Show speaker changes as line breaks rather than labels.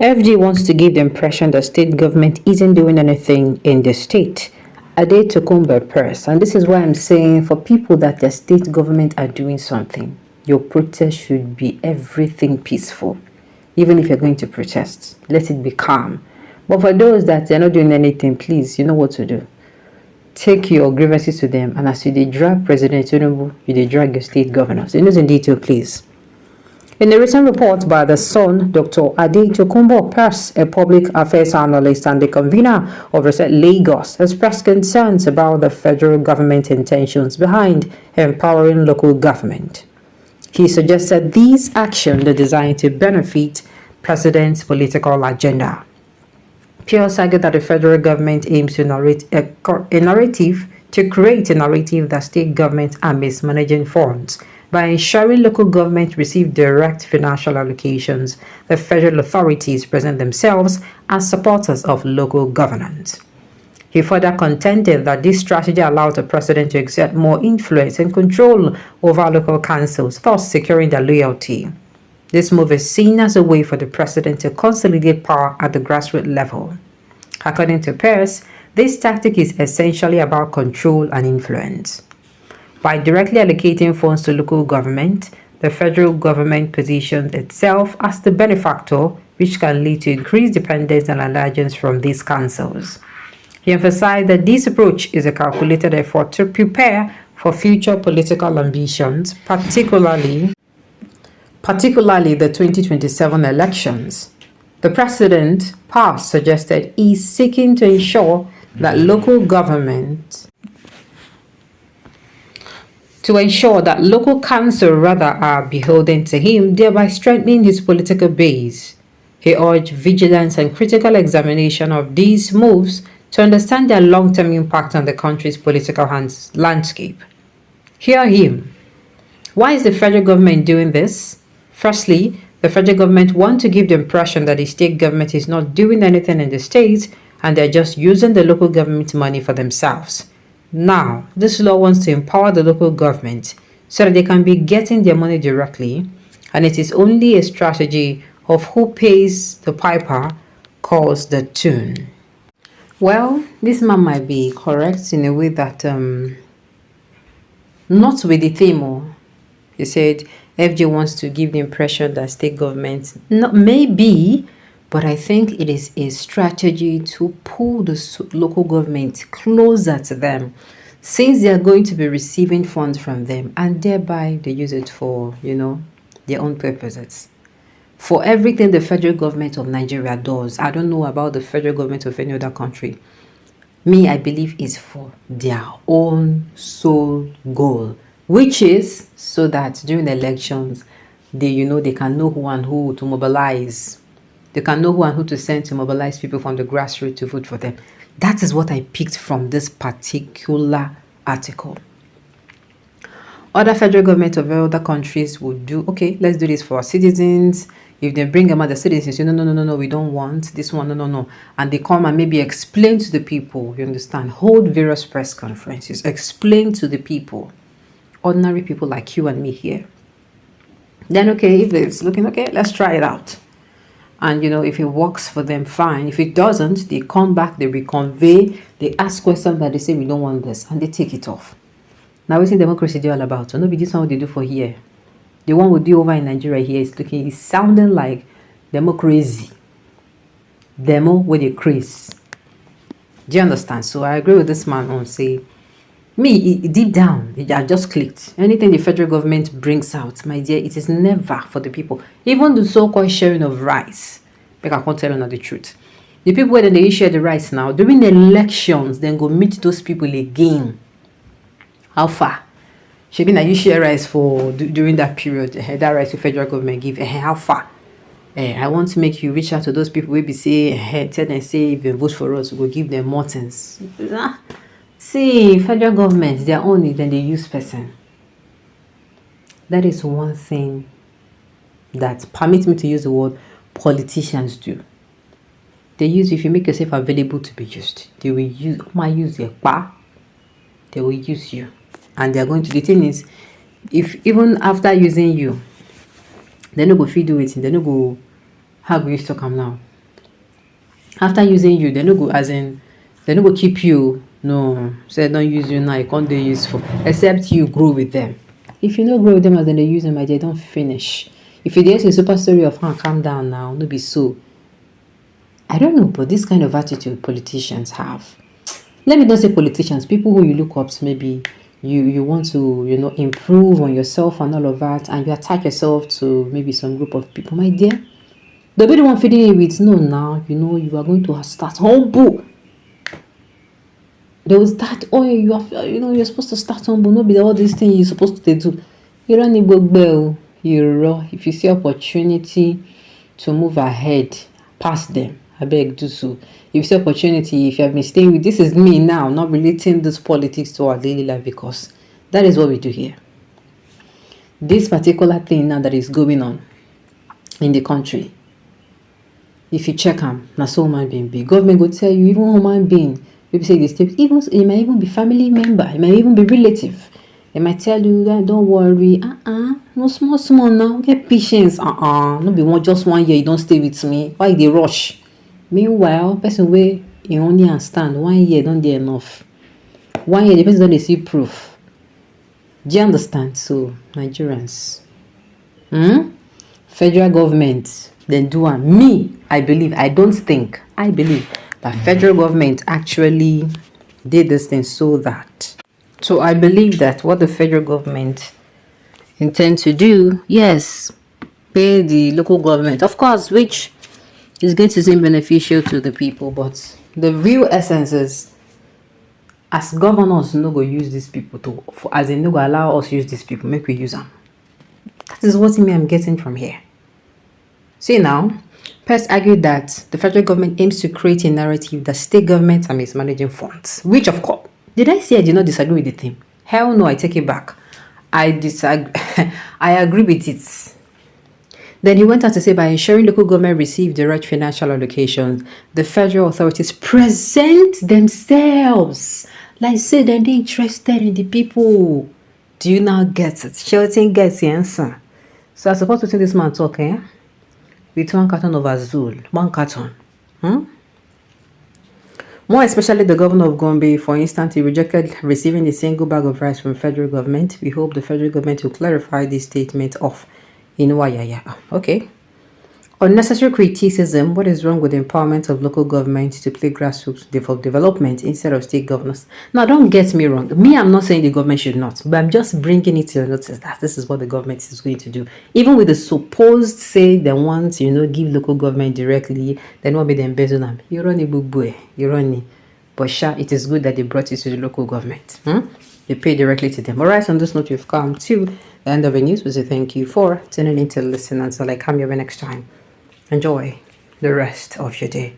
FG wants to give the impression that state government isn't doing anything in the state. Ade Tokumba Press, and this is why I'm saying for people that the state government are doing something, your protest should be everything peaceful. Even if you're going to protest, let it be calm. But for those that they're not doing anything, please, you know what to do. Take your grievances to them, and as you drag President Tinubu, you drag your state governors. The news in detail, please. In a recent report by The Sun, Dr. Ade Tokumbo Press, a public affairs analyst and the convener of Reset Lagos, expressed concerns about the federal government intentions behind empowering local government. He suggested these actions are designed to benefit President's political agenda. Pierce argued that the federal government aims to create a narrative that state governments are mismanaging funds. By ensuring local governments receive direct financial allocations, the federal authorities present themselves as supporters of local governance. He further contended that this strategy allowed the president to exert more influence and control over local councils, thus securing their loyalty. This move is seen as a way for the president to consolidate power at the grassroots level. According to Pierce, this tactic is essentially about control and influence. By directly allocating funds to local government, the federal government positions itself as the benefactor, which can lead to increased dependence and allegiance from these councils. He emphasized that this approach is a calculated effort to prepare for future political ambitions, particularly the 2027 elections. The president, Pass, suggested is seeking to ensure that local councils are beholden to him, thereby strengthening his political base. He urged vigilance and critical examination of these moves to understand their long-term impact on the country's political landscape. Hear him. Why is the federal government doing this? Firstly, the federal government wants to give the impression that the state government is not doing anything in the state and they're just using the local government money for themselves. Now, this law wants to empower the local government so that they can be getting their money directly, and it is only a strategy of who pays the piper calls the tune. Well, this man might be correct in a way that not with the theme. He said FJ wants to give the impression that state government, not maybe, but I think it is a strategy to pull the local government closer to them, since they are going to be receiving funds from them, and thereby they use it for, their own purposes. For everything the federal government of Nigeria does, I don't know about the federal government of any other country. I believe is for their own sole goal, which is so that during the elections, they can know who and who to mobilize. They can know who and who to send to mobilize people from the grassroots to vote for them. That is what I picked from this particular article. Other federal government of other countries would do, okay, let's do this for our citizens. If they bring them out, the citizens say, no, we don't want this one, no. And they come and maybe explain to the people, you understand, hold various press conferences, explain to the people, ordinary people like you and me here. Then, okay, if it's looking okay, let's try it out. And, if it works for them, fine. If it doesn't, they come back, they reconvey, they ask questions that they say, we don't want this, and they take it off. Now, what's democracy do all about? So, nobody this one what they do for here. The one we do over in Nigeria here is sounding like democracy. Demo with a craze. Do you understand? So I agree with this man on say, deep down, I just clicked. Anything the federal government brings out, my dear, it is never for the people. Even the so-called sharing of rice. Like I can't tell you the truth. The people when they share the rice now, during the elections, then go meet those people again. How far? Shebi na you share rice for during that period. That rice the federal government give. How far? I want to make you reach out to those people who be say, tell them say if they vote for us, we'll give them more things. See, federal government, they are only then they use person. That is one thing that permits me to use the word politicians do. They use, if you make yourself available to be used, they will use your power. They will use you. And they are going to, the thing is, if even after using you, they no go feed do it, they no go, how go you to come now? After using you, they no go as in they no go keep you. No, say don't use you now, you can't do useful. Except you grow with them. If you no grow with them as then they use them, they don't finish. If you dare say super story of calm down now, no be so. I don't know, but this kind of attitude politicians have. Let me not say politicians, people who you look up to, maybe you want to, improve on yourself and all of that, and you attach yourself to maybe some group of people, my dear. They'll be the one feeding you with, no, now, you are going to start humble. They will start, you're supposed to start humble, not be all these things you're supposed to do. You don't need bell. If you see opportunity to move ahead, pass them. I beg do so. If you see opportunity, if you have been staying with, this is me now, not relating this politics to our daily life, because that is what we do here. This particular thing now that is going on in the country, if you check them, na so human being be. Government will tell you, even human being, people say this, even it might even be family member, it might even be relative. They might tell you that don't worry, no small now, get patience, no be just 1 year, you don't stay with me. Why they rush? Meanwhile, person way you only understand 1 year don't dey enough. 1 year the person don't see proof. Do you understand? So Nigerians, federal government then do am. I believe that federal government actually did this thing so that. So I believe that what the federal government intend to do, yes, pay the local government, of course, which is going to seem beneficial to the people, but the real essence is, as governors, no go use these people as in no go allow us use these people, make we use them. That is what I'm getting from here. See now, Pest argued that the federal government aims to create a narrative that state governments are mismanaging funds, which of course, did I say I did not disagree with the thing? Hell no, I take it back. I disagree. I agree with it. Then he went on to say, by ensuring local government receive the right financial allocations, the federal authorities present themselves. Like say they're interested in the people. Do you now get it? Shouting gets the answer. So I suppose to see this man talk, with 1 carton of Azul. 1 carton. More especially the governor of Gombe, for instance, he rejected receiving a single bag of rice from federal government. We hope the federal government will clarify this statement of Inuayaya. Okay. Unnecessary criticism. What is wrong with the empowerment of local government to play grassroots development instead of state governors? Now, don't get me wrong. I'm not saying the government should not, but I'm just bringing it to notice that this is what the government is going to do. Even with the supposed say they want, give local government directly, then what be the embezzle them? You're running boy, you're running. But it is good that they brought it to the local government. They pay directly to them. All right, on this note, we've come to the end of the news. We say thank you for tuning in to listen until I come your way next time. Enjoy the rest of your day.